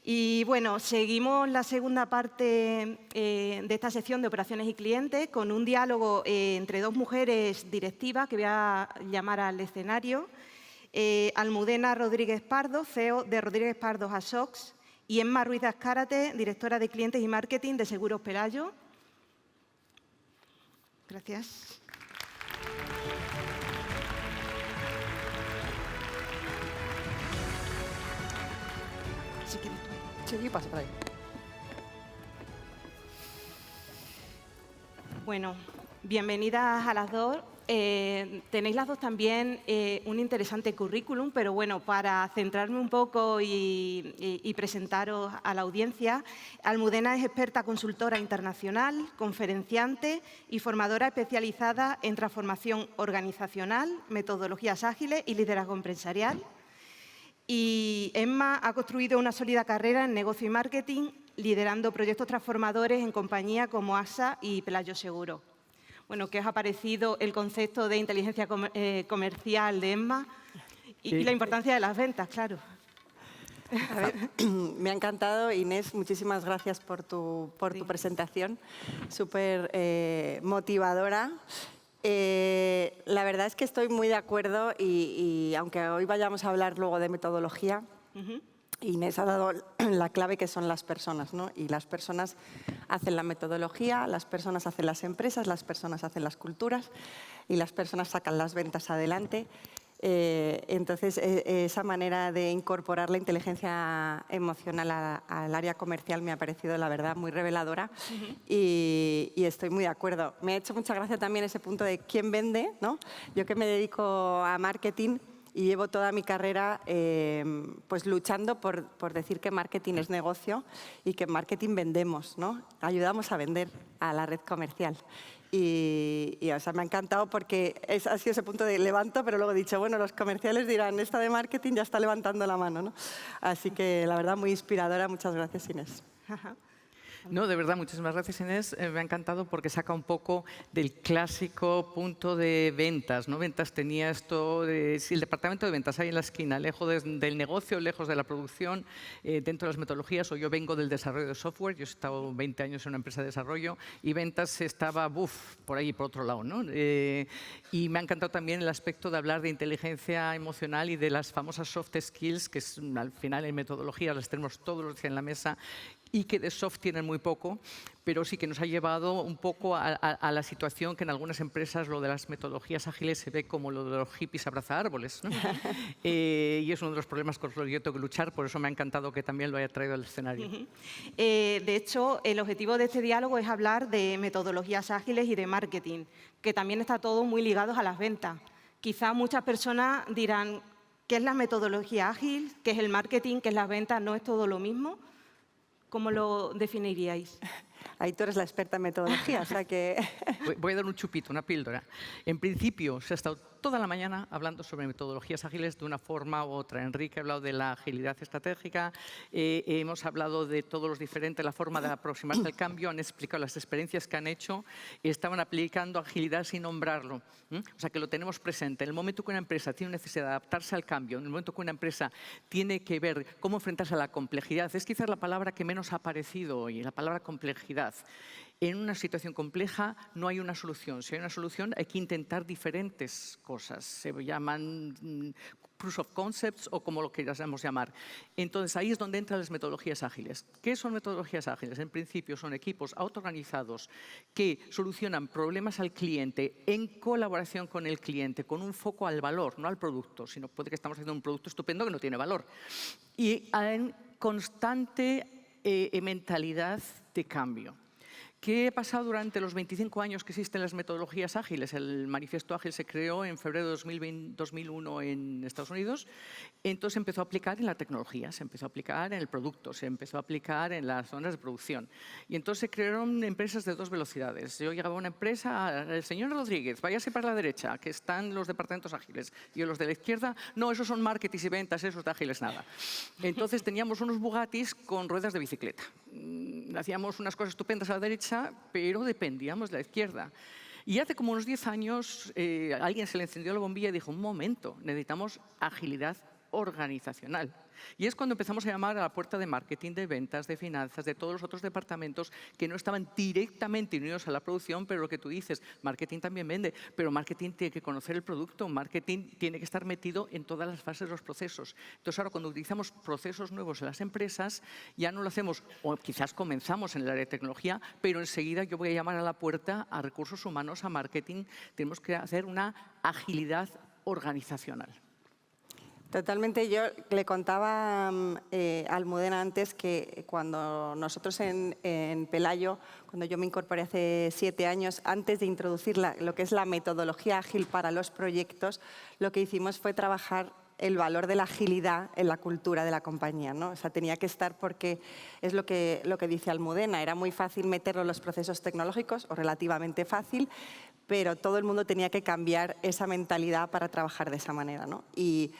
Y bueno, seguimos la segunda parte de esta sección de operaciones y clientes con un diálogo entre dos mujeres directivas que voy a llamar al escenario. Almudena Rodríguez Pardo, CEO de Rodríguez Pardo Asox, y Emma Ruiz de Azcárate, directora de clientes y marketing de Seguros Pelayo. Gracias. Si quieres tú. Sí, pasa por ahí. Bueno, bienvenidas a las dos. Tenéis las dos también un interesante currículum, pero bueno, para centrarme un poco y presentaros a la audiencia, Almudena es experta consultora internacional, conferenciante y formadora especializada en transformación organizacional, metodologías ágiles y liderazgo empresarial. Y Emma ha construido una sólida carrera en negocio y marketing, liderando proyectos transformadores en compañías como AXA y Pelayo Seguro. Bueno, ¿qué os ha parecido el concepto de inteligencia comercial de Emma y la importancia de las ventas, claro? A ver, me ha encantado, Inés, muchísimas gracias por tu presentación, súper motivadora. La verdad es que estoy muy de acuerdo y aunque hoy vayamos a hablar luego de metodología, Inés ha dado la clave que son las personas, ¿no? Y las personas hacen la metodología, las personas hacen las empresas, las personas hacen las culturas y las personas sacan las ventas adelante. Entonces, esa manera de incorporar la inteligencia emocional al área comercial me ha parecido, la verdad, muy reveladora y estoy muy de acuerdo. Me ha hecho mucha gracia también ese punto de quién vende, ¿no? Yo que me dedico a marketing y llevo toda mi carrera pues luchando por decir que marketing es negocio y que en marketing vendemos, ¿no? Ayudamos a vender a la red comercial. Y o sea, me ha encantado porque ha sido ese punto de levanto, pero luego he dicho, bueno, los comerciales dirán, esta de marketing ya está levantando la mano, ¿no? Así que, la verdad, muy inspiradora. Muchas gracias, Inés. No, de verdad, muchísimas gracias, Inés. Me ha encantado porque saca un poco del clásico punto de ventas, ¿no? Ventas tenía esto, si el departamento de ventas ahí en la esquina, lejos del negocio, lejos de la producción, dentro de las metodologías, o yo vengo del desarrollo de software, yo he estado 20 años en una empresa de desarrollo y ventas estaba, por ahí, por otro lado, ¿no? Y me ha encantado también el aspecto de hablar de inteligencia emocional y de las famosas soft skills, que es, al final en metodología las tenemos todos los días en la mesa, y que de soft tienen muy poco, pero sí que nos ha llevado un poco a la situación que en algunas empresas lo de las metodologías ágiles se ve como lo de los hippies abraza árboles, ¿no? Y es uno de los problemas con los que yo tengo que luchar, por eso me ha encantado que también lo haya traído al escenario. De hecho, el objetivo de este diálogo es hablar de metodologías ágiles y de marketing, que también está todo muy ligado a las ventas. Quizá muchas personas dirán, ¿qué es la metodología ágil? ¿Qué es el marketing? ¿Qué es las ventas? ¿No es todo lo mismo? ¿Cómo lo definiríais? Ahí tú eres la experta en metodología, o sea que... Voy a dar un chupito, una píldora. En principio, se ha estado toda la mañana hablando sobre metodologías ágiles de una forma u otra. Enrique ha hablado de la agilidad estratégica, hemos hablado de todos los diferentes, la forma de aproximarse al cambio, han explicado las experiencias que han hecho y estaban aplicando agilidad sin nombrarlo. O sea, que lo tenemos presente. En el momento que una empresa tiene necesidad de adaptarse al cambio, en el momento que una empresa tiene que ver cómo enfrentarse a la complejidad, es quizás la palabra que menos ha aparecido hoy, la palabra complejidad. En una situación compleja no hay una solución. Si hay una solución hay que intentar diferentes cosas. Se llaman proof of concepts o como lo queramos llamar. Entonces ahí es donde entran las metodologías ágiles. ¿Qué son metodologías ágiles? En principio son equipos autoorganizados que solucionan problemas al cliente en colaboración con el cliente, con un foco al valor, no al producto, sino puede que estamos haciendo un producto estupendo que no tiene valor. Y en constante mentalidad de cambio. ¿Qué ha pasado durante los 25 años que existen las metodologías ágiles? El manifiesto ágil se creó en febrero de 2001 en Estados Unidos. Entonces se empezó a aplicar en la tecnología, se empezó a aplicar en el producto, se empezó a aplicar en las zonas de producción. Y entonces se crearon empresas de dos velocidades. Yo llegaba a una empresa, el señor Rodríguez, váyase para la derecha, que están los departamentos ágiles. Y los de la izquierda, no, esos son marketing y ventas, esos de ágiles nada. Entonces teníamos unos Bugattis con ruedas de bicicleta. Hacíamos unas cosas estupendas a la derecha, pero dependíamos de la izquierda. Y hace como unos 10 años alguien se le encendió la bombilla y dijo, un momento, necesitamos agilidad organizacional. Y es cuando empezamos a llamar a la puerta de marketing, de ventas, de finanzas, de todos los otros departamentos que no estaban directamente unidos a la producción, pero lo que tú dices, marketing también vende, pero marketing tiene que conocer el producto, marketing tiene que estar metido en todas las fases de los procesos. Entonces ahora cuando utilizamos procesos nuevos en las empresas, ya no lo hacemos, o quizás comenzamos en el área de tecnología, pero enseguida yo voy a llamar a la puerta a recursos humanos, a marketing, tenemos que hacer una agilidad organizacional. Totalmente. Yo le contaba a Almudena antes que cuando nosotros en Pelayo, cuando yo me incorporé hace 7 años, antes de introducir lo que es la metodología ágil para los proyectos, lo que hicimos fue trabajar el valor de la agilidad en la cultura de la compañía, ¿no? O sea, tenía que estar porque es lo que dice Almudena, era muy fácil meterlo en los procesos tecnológicos, o relativamente fácil, pero todo el mundo tenía que cambiar esa mentalidad para trabajar de esa manera, ¿no? Y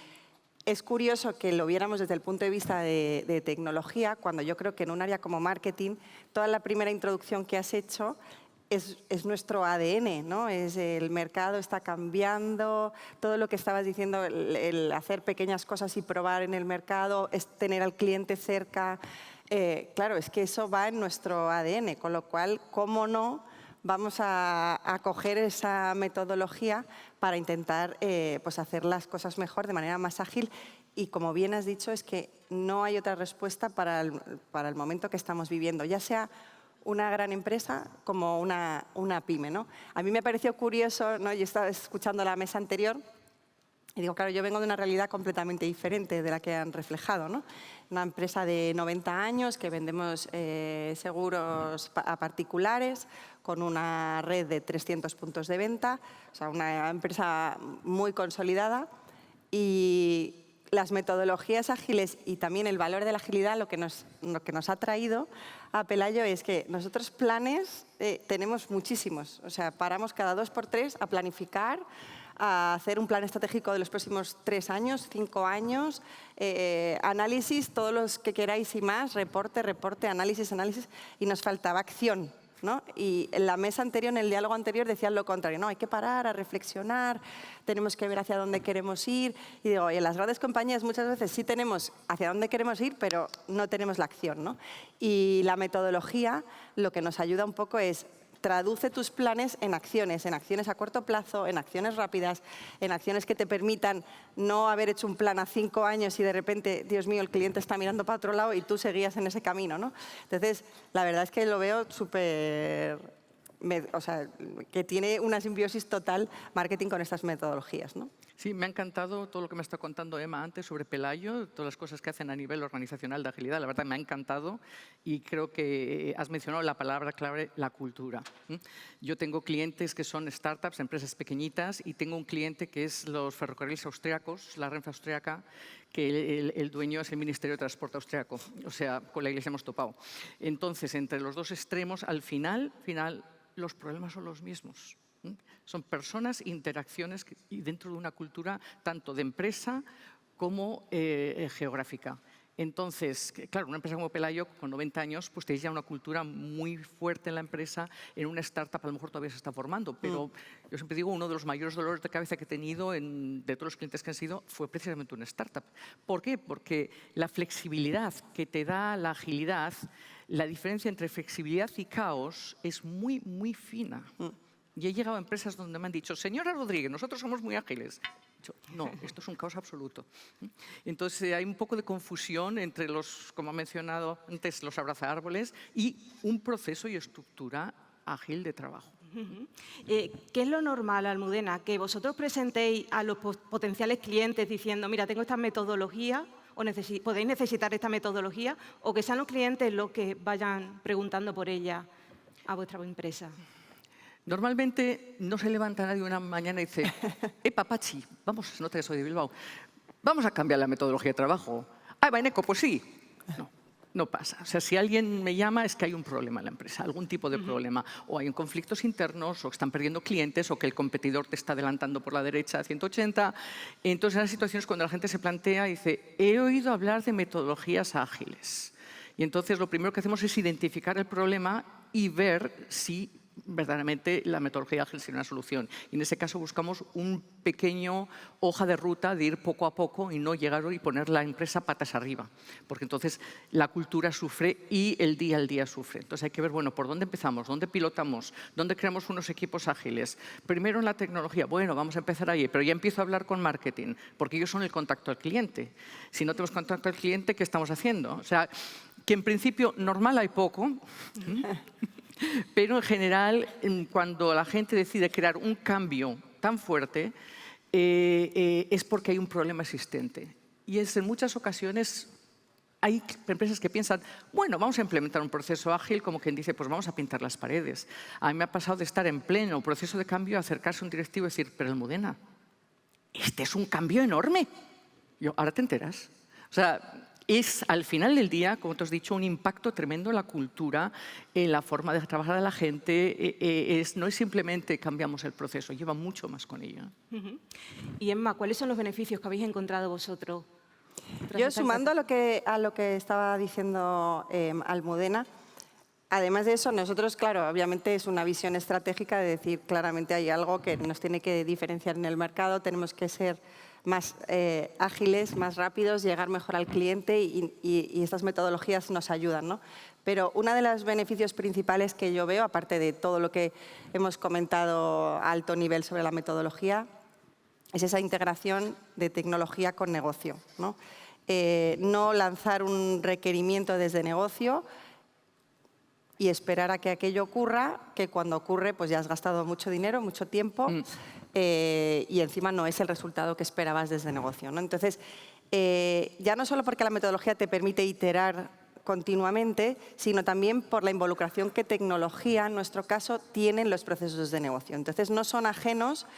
es curioso que lo viéramos desde el punto de vista de tecnología, cuando yo creo que en un área como marketing, toda la primera introducción que has hecho es nuestro ADN, ¿no? Es el mercado está cambiando, todo lo que estabas diciendo, el hacer pequeñas cosas y probar en el mercado, es tener al cliente cerca. Claro, es que eso va en nuestro ADN, con lo cual, ¿cómo no vamos a coger esa metodología para intentar pues hacer las cosas mejor, de manera más ágil? Y como bien has dicho, es que no hay otra respuesta para el momento que estamos viviendo, ya sea una gran empresa como una pyme, ¿no? A mí me pareció curioso, ¿no? Yo estaba escuchando la mesa anterior y digo, claro, yo vengo de una realidad completamente diferente de la que han reflejado, ¿no? Una empresa de 90 años que vendemos seguros a particulares con una red de 300 puntos de venta, o sea, una empresa muy consolidada, y las metodologías ágiles y también el valor de la agilidad, lo que nos ha traído a Pelayo es que nosotros planes tenemos muchísimos. O sea, paramos cada 2 por 3 a planificar, a hacer un plan estratégico de los próximos 3 años, 5 años, análisis, todos los que queráis y más, reporte, análisis, y nos faltaba acción, ¿no? Y en la mesa anterior, en el diálogo anterior, decían lo contrario, no, hay que parar, a reflexionar, tenemos que ver hacia dónde queremos ir. Y digo, en las grandes compañías muchas veces sí tenemos hacia dónde queremos ir, pero no tenemos la acción, ¿no? Y la metodología lo que nos ayuda un poco es traduce tus planes en acciones a corto plazo, en acciones rápidas, en acciones que te permitan no haber hecho un plan a 5 años y de repente, Dios mío, el cliente está mirando para otro lado y tú seguías en ese camino, ¿no? Entonces, la verdad es que lo veo súper, o sea, que tiene una simbiosis total marketing con estas metodologías, ¿no? Sí, me ha encantado todo lo que me está contando Emma antes sobre Pelayo, todas las cosas que hacen a nivel organizacional de agilidad. La verdad me ha encantado y creo que has mencionado la palabra clave, la cultura. Yo tengo clientes que son startups, empresas pequeñitas, y tengo un cliente que es los ferrocarriles austriacos, la Renfe austriaca, que el dueño es el Ministerio de Transporte austriaco. O sea, con la Iglesia hemos topado. Entonces, entre los dos extremos, al final los problemas son los mismos. Son personas, interacciones y dentro de una cultura tanto de empresa como geográfica. Entonces, claro, una empresa como Pelayo, con 90 años, pues tenéis ya una cultura muy fuerte en la empresa. En una startup a lo mejor todavía se está formando, pero yo siempre digo, uno de los mayores dolores de cabeza que he tenido de todos los clientes que han sido fue precisamente una startup. ¿Por qué? Porque la flexibilidad que te da la agilidad, la diferencia entre flexibilidad y caos es muy, muy fina. Y he llegado a empresas donde me han dicho, señora Rodríguez, nosotros somos muy ágiles. Yo, no, esto es un caos absoluto. Entonces hay un poco de confusión entre los, como ha mencionado antes, los abrazaárboles y un proceso y estructura ágil de trabajo. ¿Qué es lo normal, Almudena? Que vosotros presentéis a los potenciales clientes diciendo, mira, tengo esta metodología, o podéis necesitar esta metodología, o que sean los clientes los que vayan preguntando por ella a vuestra empresa. Normalmente no se levanta nadie una mañana y dice, Pachi, vamos, no te soy de Bilbao, vamos a cambiar la metodología de trabajo. Ah, Eneco, pues sí. No pasa. O sea, si alguien me llama es que hay un problema en la empresa, algún tipo de problema. O hay conflictos internos, o están perdiendo clientes, o que el competidor te está adelantando por la derecha a 180. Entonces, en las situaciones cuando la gente se plantea y dice, he oído hablar de metodologías ágiles. Y entonces lo primero que hacemos es identificar el problema y ver si verdaderamente la metodología ágil sería una solución. Y en ese caso buscamos un pequeño hoja de ruta de ir poco a poco y no llegar y poner la empresa patas arriba, porque entonces la cultura sufre y el día al día sufre. Entonces hay que ver, bueno, ¿por dónde empezamos? ¿Dónde pilotamos? ¿Dónde creamos unos equipos ágiles? Primero en la tecnología, bueno, vamos a empezar ahí, pero ya empiezo a hablar con marketing, porque ellos son el contacto al cliente. Si no tenemos contacto al cliente, ¿qué estamos haciendo? O sea, que en principio normal hay poco, pero en general, cuando la gente decide crear un cambio tan fuerte, es porque hay un problema existente. Y en muchas ocasiones hay empresas que piensan, bueno, vamos a implementar un proceso ágil, como quien dice, pues vamos a pintar las paredes. A mí me ha pasado de estar en pleno proceso de cambio, acercarse a un directivo y decir, pero Almudena, este es un cambio enorme. Yo, ahora te enteras. O sea, es al final del día, como te has dicho, un impacto tremendo en la cultura, en la forma de trabajar de la gente. No es simplemente cambiamos el proceso, lleva mucho más con ello. Y Emma, ¿cuáles son los beneficios que habéis encontrado vosotros? Yo, sumando a lo que estaba diciendo Almudena, además de eso, nosotros, claro, obviamente es una visión estratégica de decir claramente hay algo que nos tiene que diferenciar en el mercado, tenemos que ser más ágiles, más rápidos, llegar mejor al cliente y estas metodologías nos ayudan, ¿no? Pero uno de los beneficios principales que yo veo, aparte de todo lo que hemos comentado a alto nivel sobre la metodología, es esa integración de tecnología con negocio, ¿no? No lanzar un requerimiento desde negocio y esperar a que aquello ocurra, que cuando ocurre pues ya has gastado mucho dinero, mucho tiempo y encima no es el resultado que esperabas desde negocio, ¿no? Entonces, ya no solo porque la metodología te permite iterar continuamente, sino también por la involucración que tecnología, en nuestro caso, tiene en los procesos de negocio. Entonces, no son ajenos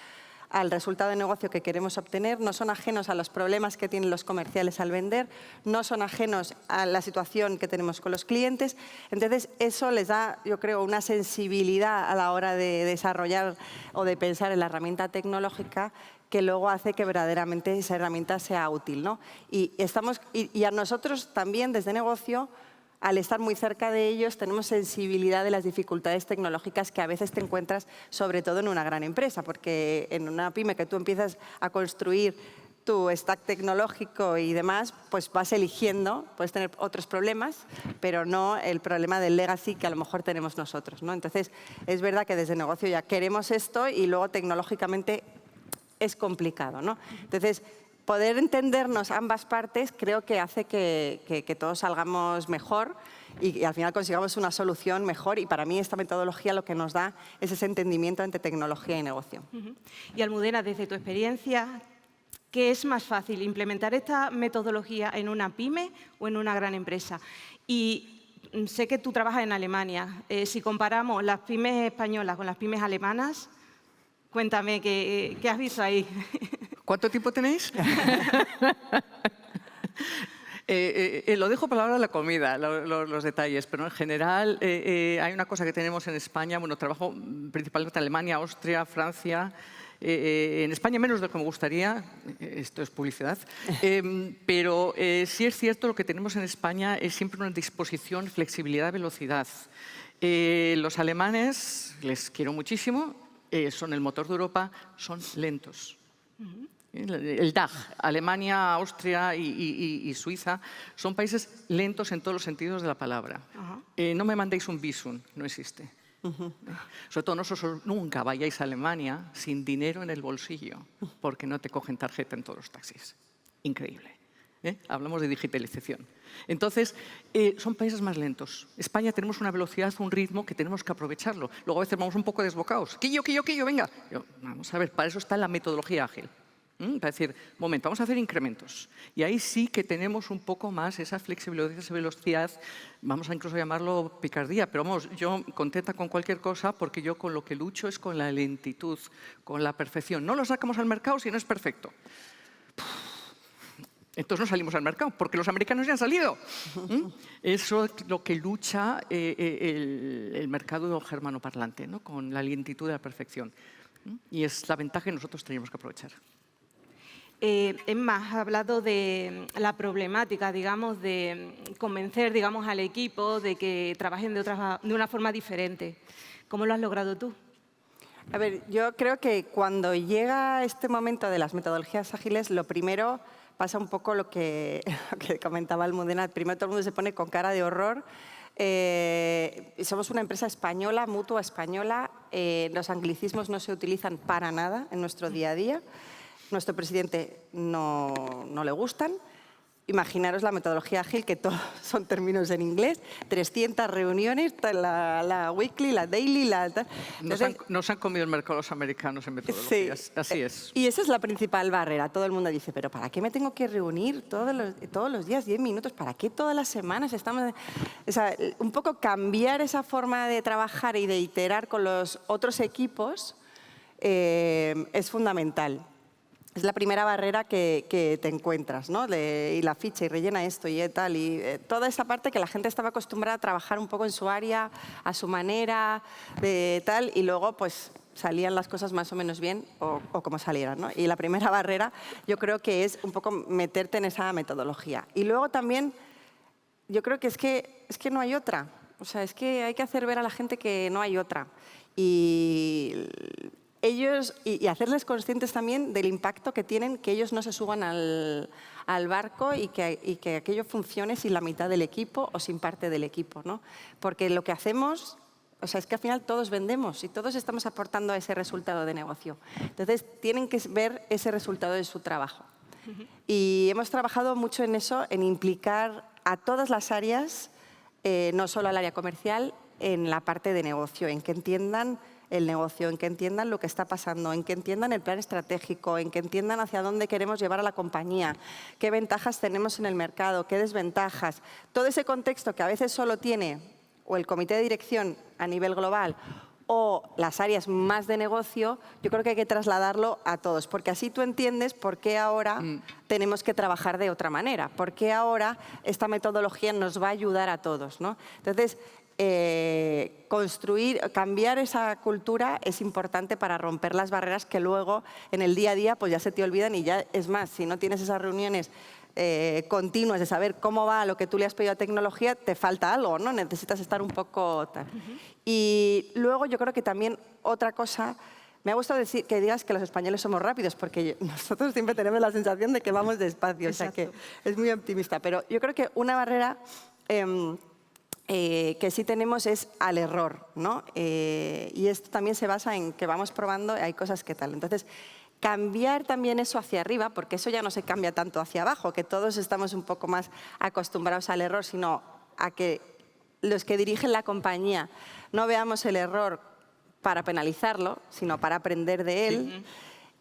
al resultado de negocio que queremos obtener, no son ajenos a los problemas que tienen los comerciales al vender, no son ajenos a la situación que tenemos con los clientes. Entonces, eso les da, yo creo, una sensibilidad a la hora de desarrollar o de pensar en la herramienta tecnológica que luego hace que verdaderamente esa herramienta sea útil, ¿no? Y a nosotros también, desde negocio, al estar muy cerca de ellos, tenemos sensibilidad de las dificultades tecnológicas que a veces te encuentras, sobre todo en una gran empresa, porque en una pyme que tú empiezas a construir tu stack tecnológico y demás, pues vas eligiendo, puedes tener otros problemas, pero no el problema del legacy que a lo mejor tenemos nosotros, ¿no? Entonces, es verdad que desde negocio ya queremos esto y luego tecnológicamente es complicado, ¿no? Entonces, poder entendernos ambas partes creo que hace que todos salgamos mejor y al final consigamos una solución mejor. Y para mí esta metodología lo que nos da es ese entendimiento entre tecnología y negocio. Y Almudena, desde tu experiencia, ¿qué es más fácil, implementar esta metodología en una pyme o en una gran empresa? Y sé que tú trabajas en Alemania. Si comparamos las pymes españolas con las pymes alemanas, cuéntame, ¿qué has visto ahí? ¿Cuánto tiempo tenéis? Lo dejo para la hora de la comida, los detalles, pero en general hay una cosa que tenemos en España, bueno, trabajo principalmente en Alemania, Austria, Francia, en España menos de lo que me gustaría, esto es publicidad, pero sí es cierto lo que tenemos en España es siempre una disposición, flexibilidad, velocidad. Los alemanes, les quiero muchísimo, son el motor de Europa, son lentos. El DACH, Alemania, Austria y Suiza, son países lentos en todos los sentidos de la palabra. No me mandéis un visum, no existe. Sobre todo nunca vayáis a Alemania sin dinero en el bolsillo, porque no te cogen tarjeta en todos los taxis. Increíble. Hablamos de digitalización. Entonces, son países más lentos. España tenemos una velocidad, un ritmo que tenemos que aprovecharlo. Luego a veces vamos un poco desbocados. Quillo, venga. Vamos a ver, para eso está la metodología ágil. Para decir, momento, vamos a hacer incrementos. Y ahí sí que tenemos un poco más esa flexibilidad, esa velocidad, vamos a incluso llamarlo picardía, pero vamos, yo contenta con cualquier cosa porque yo con lo que lucho es con la lentitud, con la perfección. No lo sacamos al mercado si no es perfecto. Entonces no salimos al mercado, porque los americanos ya han salido. Eso es lo que lucha el mercado germanoparlante, ¿no? Con la lentitud de la perfección. Y es la ventaja que nosotros tenemos que aprovechar. Emma, has hablado de la problemática, digamos, de convencer, digamos, al equipo de que trabajen de una forma diferente. ¿Cómo lo has logrado tú? A ver, yo creo que cuando llega este momento de las metodologías ágiles, lo primero pasa un poco lo que comentaba Almudena. Primero todo el mundo se pone con cara de horror. Somos una empresa española, mutua española. Los anglicismos no se utilizan para nada en nuestro día a día. Nuestro presidente no le gustan. Imaginaros la metodología ágil, que todos son términos en inglés, 300 reuniones, la weekly, la daily, Nos han comido el mercado los americanos en metodologías, sí. Así es. Y esa es la principal barrera. Todo el mundo dice, pero ¿para qué me tengo que reunir todos los días, 10 minutos? ¿Para qué todas las semanas estamos...? O sea, un poco cambiar esa forma de trabajar y de iterar con los otros equipos es fundamental. Es la primera barrera que te encuentras, ¿no? Y la ficha, y rellena esto, y tal. Y toda esa parte que la gente estaba acostumbrada a trabajar un poco en su área, a su manera, de tal, y luego pues salían las cosas más o menos bien o como salieran, ¿no? Y la primera barrera yo creo que es un poco meterte en esa metodología. Y luego también yo creo que es que no hay otra. O sea, es que hay que hacer ver a la gente que no hay otra. Y ellos, y hacerles conscientes también del impacto que tienen que ellos no se suban al barco y que aquello funcione sin la mitad del equipo o sin parte del equipo, ¿no? Porque lo que hacemos, o sea, es que al final todos vendemos y todos estamos aportando a ese resultado de negocio. Entonces, tienen que ver ese resultado de su trabajo. Y hemos trabajado mucho en eso, en implicar a todas las áreas, no solo al área comercial, en la parte de negocio, en que entiendan el negocio, en que entiendan lo que está pasando, en que entiendan el plan estratégico, en que entiendan hacia dónde queremos llevar a la compañía, qué ventajas tenemos en el mercado, qué desventajas. Todo ese contexto que a veces solo tiene o el comité de dirección a nivel global o las áreas más de negocio, yo creo que hay que trasladarlo a todos, porque así tú entiendes por qué ahora tenemos que trabajar de otra manera, por qué ahora esta metodología nos va a ayudar a todos, ¿no? Entonces, cambiar esa cultura es importante para romper las barreras que luego en el día a día pues ya se te olvidan y ya es más, si no tienes esas reuniones continuas de saber cómo va lo que tú le has pedido a tecnología, te falta algo, ¿no? Necesitas estar un poco tal. Y luego yo creo que también otra cosa, me ha gustado decir que digas que los españoles somos rápidos, porque nosotros siempre tenemos la sensación de que vamos despacio, o sea que es muy optimista, pero yo creo que una barrera que sí tenemos es al error, ¿no? Y esto también se basa en que vamos probando y hay cosas que tal. Entonces, cambiar también eso hacia arriba, porque eso ya no se cambia tanto hacia abajo, que todos estamos un poco más acostumbrados al error, sino a que los que dirigen la compañía no veamos el error para penalizarlo, sino para aprender de él. Sí.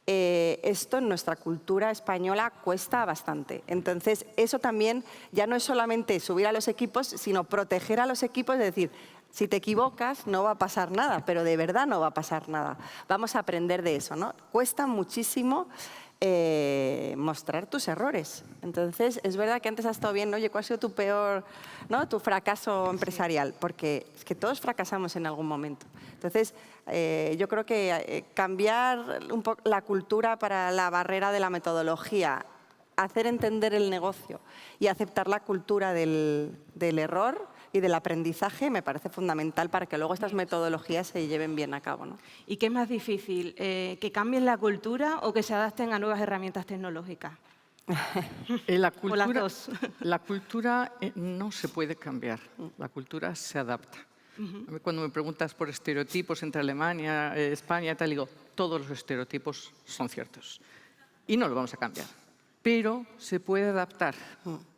Esto en nuestra cultura española cuesta bastante. Entonces, eso también ya no es solamente subir a los equipos, sino proteger a los equipos, es decir, si te equivocas no va a pasar nada, pero de verdad no va a pasar nada. Vamos a aprender de eso, ¿no? Cuesta muchísimo mostrar tus errores. Entonces, es verdad que antes has estado bien, oye, ¿cuál ha sido tu peor, ¿no? Tu fracaso empresarial? Porque es que todos fracasamos en algún momento. Entonces, yo creo que cambiar un poco la cultura para la barrera de la metodología, hacer entender el negocio y aceptar la cultura del error y del aprendizaje me parece fundamental para que luego estas metodologías se lleven bien a cabo, ¿no? ¿Y qué es más difícil, que cambien la cultura o que se adapten a nuevas herramientas tecnológicas? La cultura, o las dos. La cultura no se puede cambiar, la cultura se adapta. Cuando me preguntas por estereotipos entre Alemania, España y tal, digo, todos los estereotipos son ciertos y no los vamos a cambiar. Pero se puede adaptar.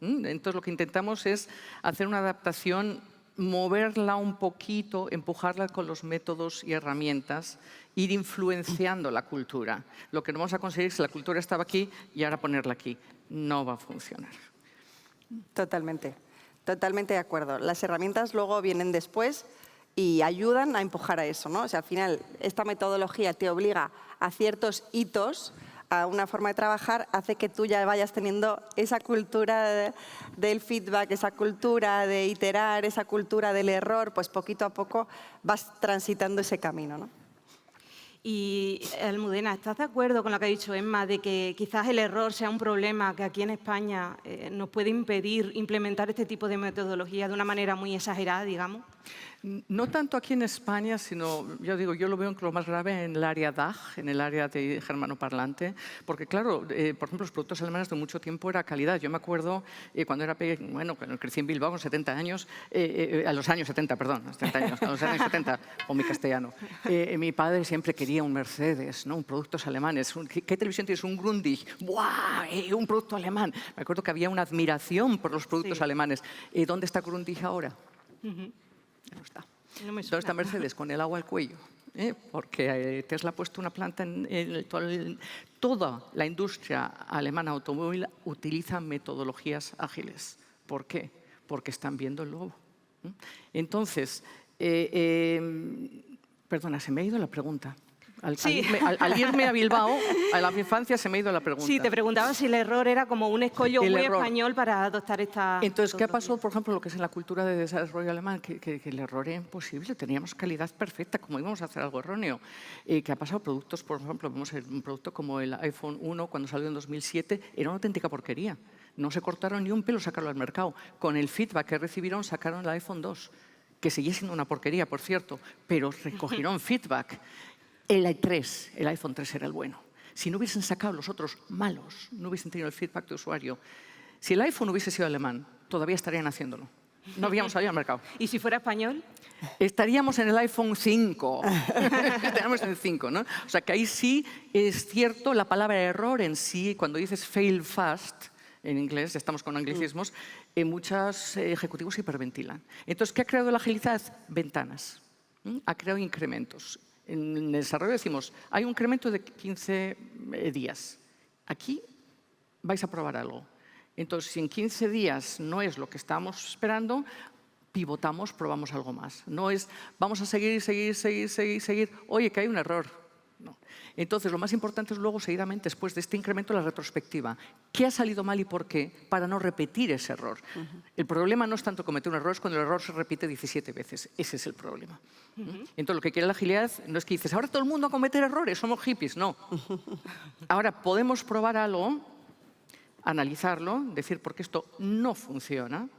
Entonces, lo que intentamos es hacer una adaptación, moverla un poquito, empujarla con los métodos y herramientas, ir influenciando la cultura. Lo que no vamos a conseguir es que la cultura estaba aquí y ahora ponerla aquí. No va a funcionar. Totalmente, totalmente de acuerdo. Las herramientas luego vienen después y ayudan a empujar a eso, ¿no? O sea, al final, esta metodología te obliga a ciertos hitos, a una forma de trabajar, hace que tú ya vayas teniendo esa cultura del feedback, esa cultura de iterar, esa cultura del error, pues poquito a poco vas transitando ese camino, ¿no? Y, Almudena, ¿estás de acuerdo con lo que ha dicho Emma, de que quizás el error sea un problema que aquí en España nos puede impedir implementar este tipo de metodología de una manera muy exagerada, digamos? No tanto aquí en España, sino, yo digo, yo lo veo lo más grave en el área DACH, en el área de germanoparlante, porque claro, por ejemplo, los productos alemanes de mucho tiempo era calidad. Yo me acuerdo cuando era bueno, cuando crecí en Bilbao con 70 años, a los años 70, perdón, 70 años, a los años 70, o mi castellano, mi padre siempre quería un Mercedes, ¿no? Un productos alemanes. ¿Qué televisión tienes? Un Grundig. ¡Buah! Un producto alemán. Me acuerdo que había una admiración por los productos alemanes. ¿Dónde está Grundig ahora? Ya no está. No me ¿Dónde suena. está Mercedes? Con el agua al cuello. Porque Tesla ha puesto una planta toda la industria alemana automóvil utiliza metodologías ágiles. ¿Por qué? Porque están viendo el lobo. Entonces, perdona, se me ha ido la pregunta. Sí. Al irme a Bilbao, a la infancia, se me ha ido la pregunta. Sí, te preguntaba si el error era como un escollo El muy error. español para adoptar esta... Entonces, ¿qué ha metodología? pasado, por ejemplo, lo que es en la cultura de desarrollo alemán? Que el error era imposible, teníamos calidad perfecta, ¿cómo íbamos a hacer algo erróneo? ¿Qué ha pasado? Productos, por ejemplo, vemos un producto como el iPhone 1, cuando salió en 2007, era una auténtica porquería. No se cortaron ni un pelo sacarlo al mercado. Con el feedback que recibieron, sacaron el iPhone 2, que seguía siendo una porquería, por cierto, pero recogieron feedback. El iPhone 3 era el bueno. Si no hubiesen sacado los otros malos, no hubiesen tenido el feedback de usuario. Si el iPhone hubiese sido alemán, todavía estarían haciéndolo. No habíamos salido al mercado. ¿Y si fuera español? Estaríamos en el iPhone 5. Estaríamos en el 5, ¿no? O sea, que ahí sí es cierto la palabra error en sí, cuando dices fail fast, en inglés, ya estamos con anglicismos, muchos ejecutivos hiperventilan. Entonces, ¿qué ha creado la agilidad? Ventanas. Ha creado incrementos. En el desarrollo decimos, hay un incremento de 15 días. Aquí vais a probar algo. Entonces, si en 15 días no es lo que estábamos esperando, pivotamos, probamos algo más. No es, vamos a seguir. Oye, que hay un error. No. Entonces, lo más importante es luego, seguidamente, después de este incremento, la retrospectiva. ¿Qué ha salido mal y por qué? Para no repetir ese error. El problema no es tanto cometer un error, es cuando el error se repite 17 veces. Ese es el problema. Entonces, lo que quiere la agilidad no es que dices, ahora todo el mundo a cometer errores, somos hippies. No. Ahora podemos probar algo, analizarlo, decir por qué esto no funciona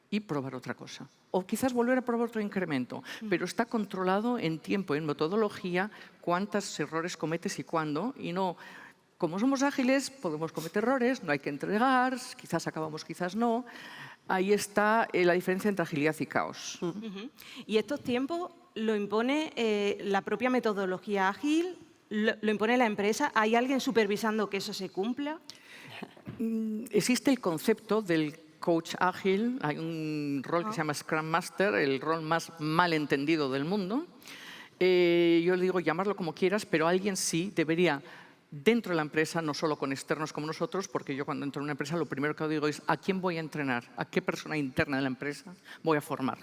y probar otra cosa. O quizás volver a probar otro incremento, pero está controlado en tiempo, en metodología, cuántos errores cometes y cuándo, y no, como somos ágiles, podemos cometer errores, no hay que entregar, quizás acabamos, quizás no. Ahí está la diferencia entre agilidad y caos. ¿Y estos tiempos lo impone la propia metodología ágil? ¿Lo impone la empresa? ¿Hay alguien supervisando que eso se cumpla? Existe el concepto del coach ágil, hay un rol que se llama Scrum Master, el rol más mal entendido del mundo. Yo le digo, llamarlo como quieras, pero alguien sí debería, dentro de la empresa, no solo con externos como nosotros, porque yo cuando entro en una empresa lo primero que digo es ¿a quién voy a entrenar? ¿A qué persona interna de la empresa voy a formar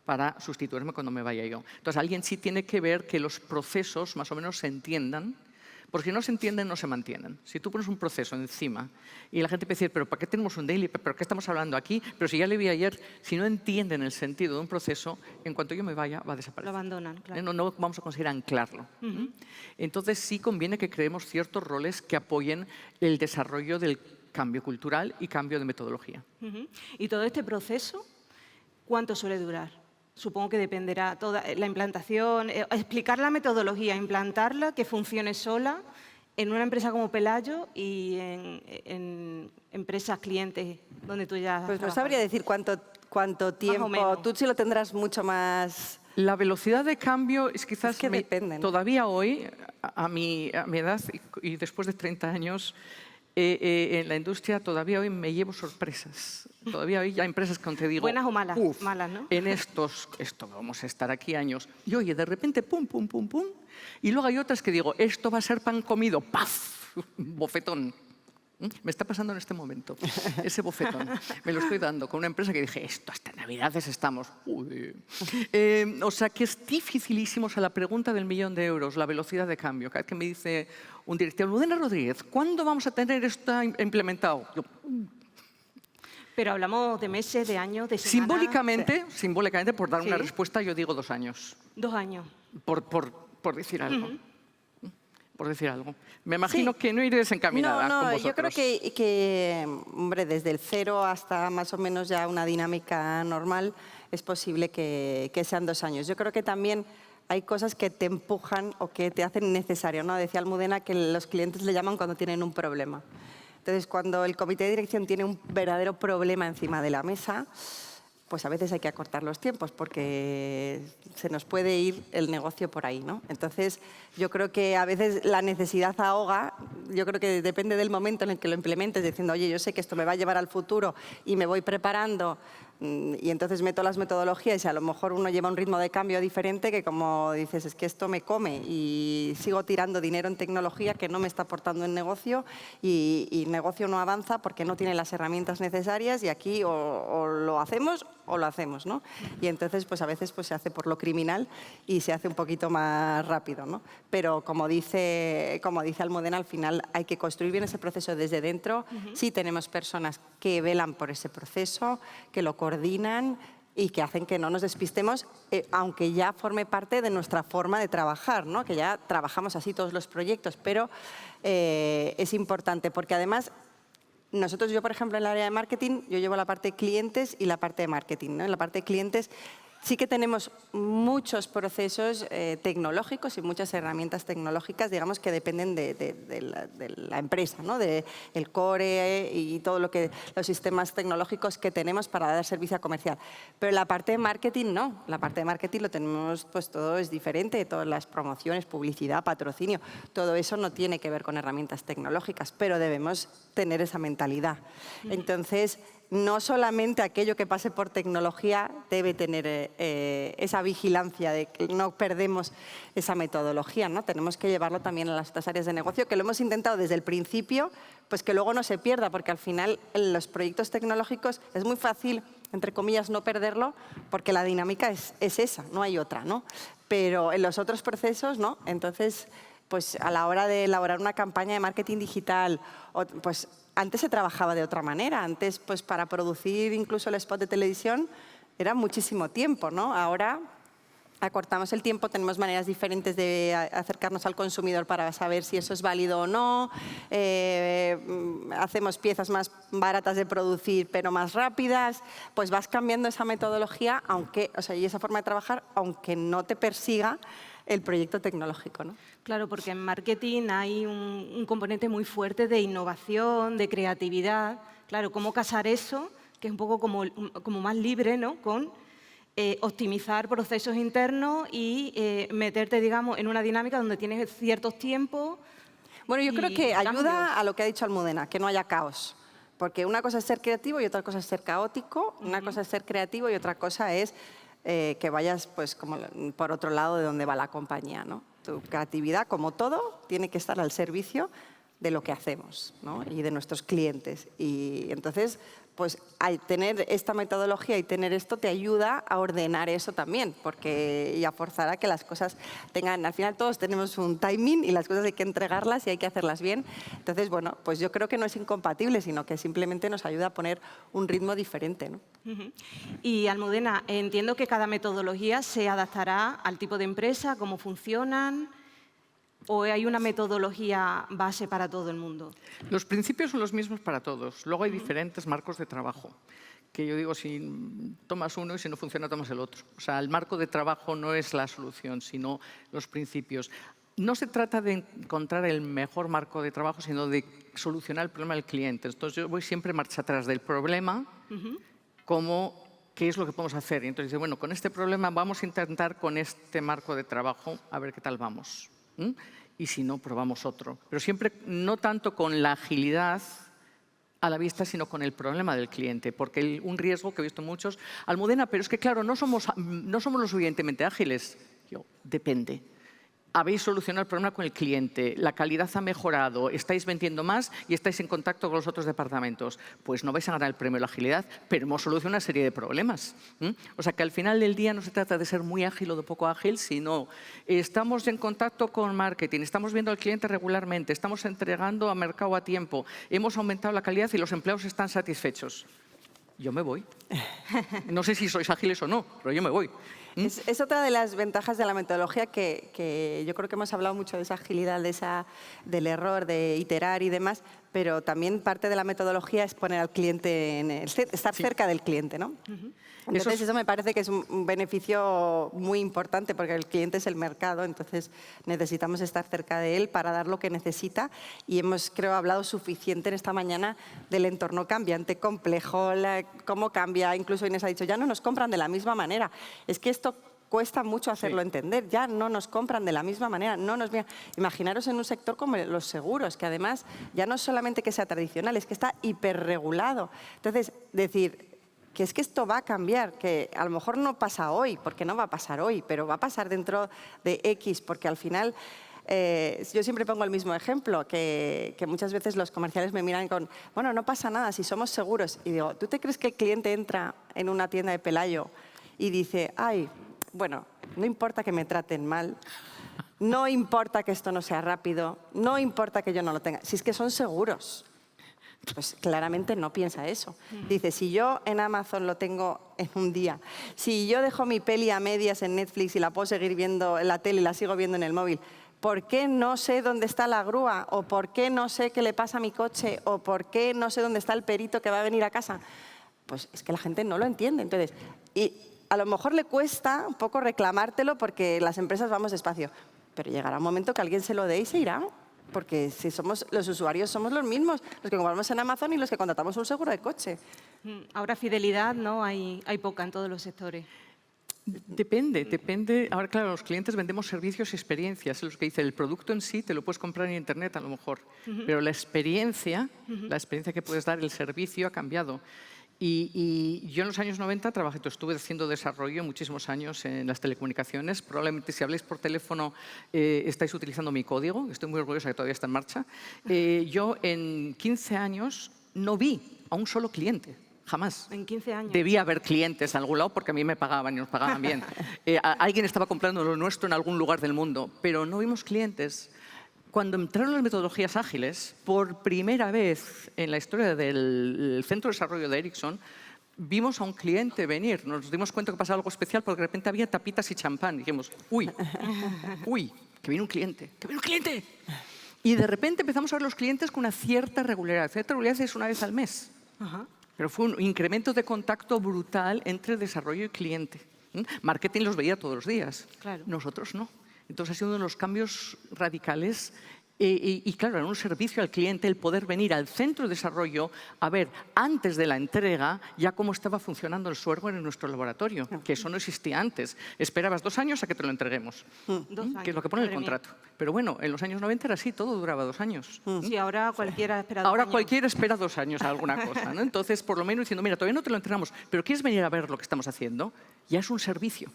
para sustituirme cuando me vaya yo? Entonces, alguien sí tiene que ver que los procesos más o menos se entiendan, porque si no se entienden, no se mantienen. Si tú pones un proceso encima y la gente empieza a decir, ¿pero para qué tenemos un daily? ¿Pero qué estamos hablando aquí? Pero si ya le vi ayer, si no entienden el sentido de un proceso, en cuanto yo me vaya, va a desaparecer. Lo abandonan, claro. No vamos a conseguir anclarlo. Entonces, sí conviene que creemos ciertos roles que apoyen el desarrollo del cambio cultural y cambio de metodología. ¿Y todo este proceso, cuánto suele durar? Supongo que dependerá toda la implantación, explicar la metodología, implantarla, que funcione sola en una empresa como Pelayo y en empresas clientes donde tú ya has Pues no trabajado. sabría decir cuánto tiempo. menos. Tú sí lo tendrás mucho más... La velocidad de cambio es quizás... Es que depende, ¿no? Todavía hoy, a mi edad y después de 30 años, en la industria todavía hoy me llevo sorpresas. Todavía hoy hay empresas que te digo... ¿Buenas o malas? "Uf, Malas, ¿no? En esto vamos a estar aquí años. Y oye, de repente, pum. Y luego hay otras que digo, esto va a ser pan comido. ¡Paf! Bofetón. Me está pasando en este momento, ese bofetón. Me lo estoy dando con una empresa que dije, esto hasta Navidades estamos. Uy. O sea, que es dificilísimo. O sea, la pregunta del €1.000.000, la velocidad de cambio. Cada vez que me dice un directivo, Almudena Rodríguez, ¿cuándo vamos a tener esto implementado? Yo, Pero hablamos de meses, de años, de semanas. simbólicamente, por dar una Sí. respuesta, yo digo 2 años. 2 años. Por decir algo. Por decir algo. Me imagino que no iré desencaminada con vosotros. Yo creo que, hombre, desde el 0 hasta más o menos ya una dinámica normal, es posible que sean 2 años. Yo creo que también hay cosas que te empujan o que te hacen necesario, ¿no? Decía Almudena que los clientes le llaman cuando tienen un problema. Entonces, cuando el comité de dirección tiene un verdadero problema encima de la mesa, pues a veces hay que acortar los tiempos porque se nos puede ir el negocio por ahí, ¿no? Entonces, yo creo que a veces la necesidad ahoga. Yo creo que depende del momento en el que lo implementes, diciendo, oye, yo sé que esto me va a llevar al futuro y me voy preparando, y entonces meto las metodologías y a lo mejor uno lleva un ritmo de cambio diferente que como dices, es que esto me come y sigo tirando dinero en tecnología que no me está aportando en negocio y el negocio no avanza porque no tiene las herramientas necesarias y aquí o lo hacemos o lo hacemos, ¿no? Y entonces pues a veces pues, se hace por lo criminal y se hace un poquito más rápido, ¿no? Pero como dice Almudena, al final hay que construir bien ese proceso desde dentro. Sí tenemos personas que velan por ese proceso, que lo coordinan y que hacen que no nos despistemos, aunque ya forme parte de nuestra forma de trabajar, ¿no? Que ya trabajamos así todos los proyectos, pero es importante porque además yo por ejemplo en el área de marketing, yo llevo la parte de clientes y la parte de marketing, ¿no? En la parte de clientes sí que tenemos muchos procesos tecnológicos y muchas herramientas tecnológicas, digamos, que dependen de la empresa, ¿no? Del core y todo los sistemas tecnológicos que tenemos para dar servicio a comercial. Pero la parte de marketing no. La parte de marketing lo tenemos, pues todo es diferente, todas las promociones, publicidad, patrocinio, todo eso no tiene que ver con herramientas tecnológicas, pero debemos tener esa mentalidad. Entonces, no solamente aquello que pase por tecnología debe tener esa vigilancia de que no perdemos esa metodología, ¿no? Tenemos que llevarlo también a las otras áreas de negocio, que lo hemos intentado desde el principio, pues que luego no se pierda, porque al final en los proyectos tecnológicos es muy fácil, entre comillas, no perderlo, porque la dinámica es esa, no hay otra, ¿no? Pero en los otros procesos, ¿no? Entonces, pues a la hora de elaborar una campaña de marketing digital, pues antes se trabajaba de otra manera. Antes, pues para producir incluso el spot de televisión era muchísimo tiempo, ¿no? Ahora acortamos el tiempo, tenemos maneras diferentes de acercarnos al consumidor para saber si eso es válido o no. Hacemos piezas más baratas de producir, pero más rápidas. Pues vas cambiando esa metodología, y esa forma de trabajar, aunque no te persiga el proyecto tecnológico, ¿no? Claro, porque en marketing hay un componente muy fuerte de innovación, de creatividad. Claro, cómo casar eso, que es un poco como más libre, ¿no? Con optimizar procesos internos y meterte, digamos, en una dinámica donde tienes ciertos tiempos. Bueno, yo creo que cambios. ayuda a lo que ha dicho Almudena, que no haya caos. Porque una cosa es ser creativo y otra cosa es ser caótico. Una cosa es ser creativo y otra cosa es que vayas pues, como por otro lado de donde va la compañía, ¿no? Tu creatividad, como todo, tiene que estar al servicio de lo que hacemos, ¿no? Y de nuestros clientes. Y entonces, pues tener esta metodología y tener esto te ayuda a ordenar eso también, y a forzar a que las cosas tengan, al final todos tenemos un timing y las cosas hay que entregarlas y hay que hacerlas bien. Entonces, bueno, pues yo creo que no es incompatible, sino que simplemente nos ayuda a poner un ritmo diferente, ¿no? Y Almudena, entiendo que cada metodología se adaptará al tipo de empresa, cómo funcionan. ¿O hay una metodología base para todo el mundo? Los principios son los mismos para todos. Luego hay diferentes marcos de trabajo. Que yo digo, si tomas uno y si no funciona, tomas el otro. O sea, el marco de trabajo no es la solución, sino los principios. No se trata de encontrar el mejor marco de trabajo, sino de solucionar el problema del cliente. Entonces, yo voy siempre marcha atrás del problema, qué es lo que podemos hacer. Y entonces, bueno, con este problema vamos a intentar con este marco de trabajo a ver qué tal vamos. Y si no, probamos otro. Pero siempre no tanto con la agilidad a la vista, sino con el problema del cliente. Porque un riesgo que he visto muchos, Almudena, pero es que claro, no somos lo suficientemente ágiles. Depende. Habéis solucionado el problema con el cliente, la calidad ha mejorado, estáis vendiendo más y estáis en contacto con los otros departamentos. Pues no vais a ganar el premio de la agilidad, pero hemos solucionado una serie de problemas. O sea que al final del día no se trata de ser muy ágil o de poco ágil, sino estamos en contacto con marketing, estamos viendo al cliente regularmente, estamos entregando a mercado a tiempo, hemos aumentado la calidad y los empleados están satisfechos. Yo me voy. No sé si sois ágiles o no, pero yo me voy. Es otra de las ventajas de la metodología que yo creo que hemos hablado mucho de esa agilidad, del error, de iterar y demás, pero también parte de la metodología es poner al cliente estar cerca del cliente, ¿no? Entonces eso me parece que es un beneficio muy importante porque el cliente es el mercado, entonces necesitamos estar cerca de él para dar lo que necesita y hemos, creo, hablado suficiente en esta mañana del entorno cambiante, complejo, cómo cambia. Incluso Inés ha dicho, ya no nos compran de la misma manera. Es que esto cuesta mucho hacerlo entender, ya no nos compran de la misma manera. Imaginaros en un sector como los seguros, que además ya no es solamente que sea tradicional, es que está hiperregulado. Entonces, decir que es que esto va a cambiar, que a lo mejor no pasa hoy, porque no va a pasar hoy, pero va a pasar dentro de X, porque al final... yo siempre pongo el mismo ejemplo, que muchas veces los comerciales me miran con, bueno, no pasa nada si somos seguros. Y digo, ¿tú te crees que el cliente entra en una tienda de Pelayo y dice, ay, bueno, no importa que me traten mal, no importa que esto no sea rápido, no importa que yo no lo tenga, si es que son seguros? Pues claramente no piensa eso. Dice, si yo en Amazon lo tengo en un día, si yo dejo mi peli a medias en Netflix y la puedo seguir viendo en la tele y la sigo viendo en el móvil, ¿por qué no sé dónde está la grúa? ¿O por qué no sé qué le pasa a mi coche? ¿O por qué no sé dónde está el perito que va a venir a casa? Pues es que la gente no lo entiende. Entonces, y a lo mejor le cuesta un poco reclamártelo porque las empresas vamos despacio, pero llegará un momento que alguien se lo dé y se irá. Porque si somos los usuarios somos los mismos, los que compramos en Amazon y los que contratamos un seguro de coche. Ahora fidelidad, ¿no? Hay poca en todos los sectores. Depende. Ahora, claro, los clientes vendemos servicios y experiencias. Es lo que dice, el producto en sí te lo puedes comprar en Internet a lo mejor, pero la experiencia que puedes dar, el servicio ha cambiado. Y yo en los años 90 estuve haciendo desarrollo muchísimos años en las telecomunicaciones. Probablemente si habléis por teléfono estáis utilizando mi código. Estoy muy orgullosa que todavía está en marcha. Yo en 15 años no vi a un solo cliente. Jamás. En 15 años. Debía haber clientes en algún lado porque a mí me pagaban y nos pagaban bien. Alguien estaba comprando lo nuestro en algún lugar del mundo, pero no vimos clientes. Cuando entraron las metodologías ágiles, por primera vez en la historia del centro de desarrollo de Ericsson, vimos a un cliente venir. Nos dimos cuenta que pasaba algo especial porque de repente había tapitas y champán. Dijimos, uy, que viene un cliente, que viene un cliente. Y de repente empezamos a ver los clientes con una cierta regularidad. Cierta regularidad es una vez al mes. Pero fue un incremento de contacto brutal entre desarrollo y cliente. Marketing los veía todos los días. Claro. Nosotros no. Entonces ha sido uno de los cambios radicales y claro, era un servicio al cliente el poder venir al centro de desarrollo a ver antes de la entrega ya cómo estaba funcionando el software en nuestro laboratorio, que eso no existía antes. Esperabas 2 años a que te lo entreguemos, 2 años. que es lo que pone el contrato. Pero bueno, en los años 90 era así, todo duraba 2 años. Sí, ahora cualquiera espera 2 años. Ahora cualquiera espera 2 años a alguna cosa, ¿no? Entonces, por lo menos diciendo, mira, todavía no te lo entregamos, pero ¿quieres venir a ver lo que estamos haciendo? Ya es un servicio.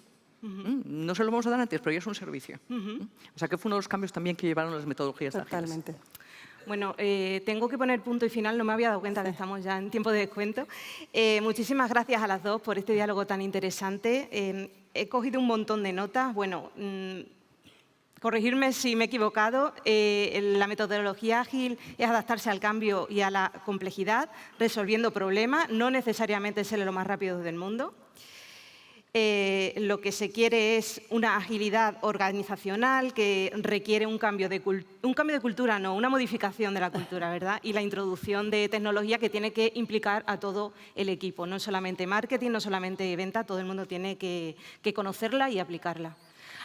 No se lo vamos a dar antes, pero ya es un servicio. O sea que fue uno de los cambios también que llevaron las metodologías ágiles. Totalmente. Bueno, tengo que poner punto y final, no me había dado cuenta que estamos ya en tiempo de descuento. Muchísimas gracias a las dos por este diálogo tan interesante. He cogido un montón de notas. Bueno, corregirme si me he equivocado. La metodología ágil es adaptarse al cambio y a la complejidad, resolviendo problemas, no necesariamente ser lo más rápido del mundo. Lo que se quiere es una agilidad organizacional que requiere un cambio de cultura, no, una modificación de la cultura, ¿verdad? Y la introducción de tecnología que tiene que implicar a todo el equipo, no solamente marketing, no solamente venta, todo el mundo tiene que conocerla y aplicarla.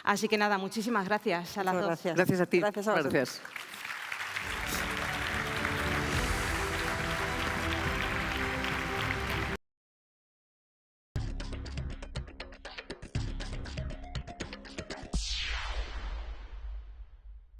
Así que nada, muchísimas gracias a las dos. Gracias. Gracias a ti. Gracias a vosotros. Gracias.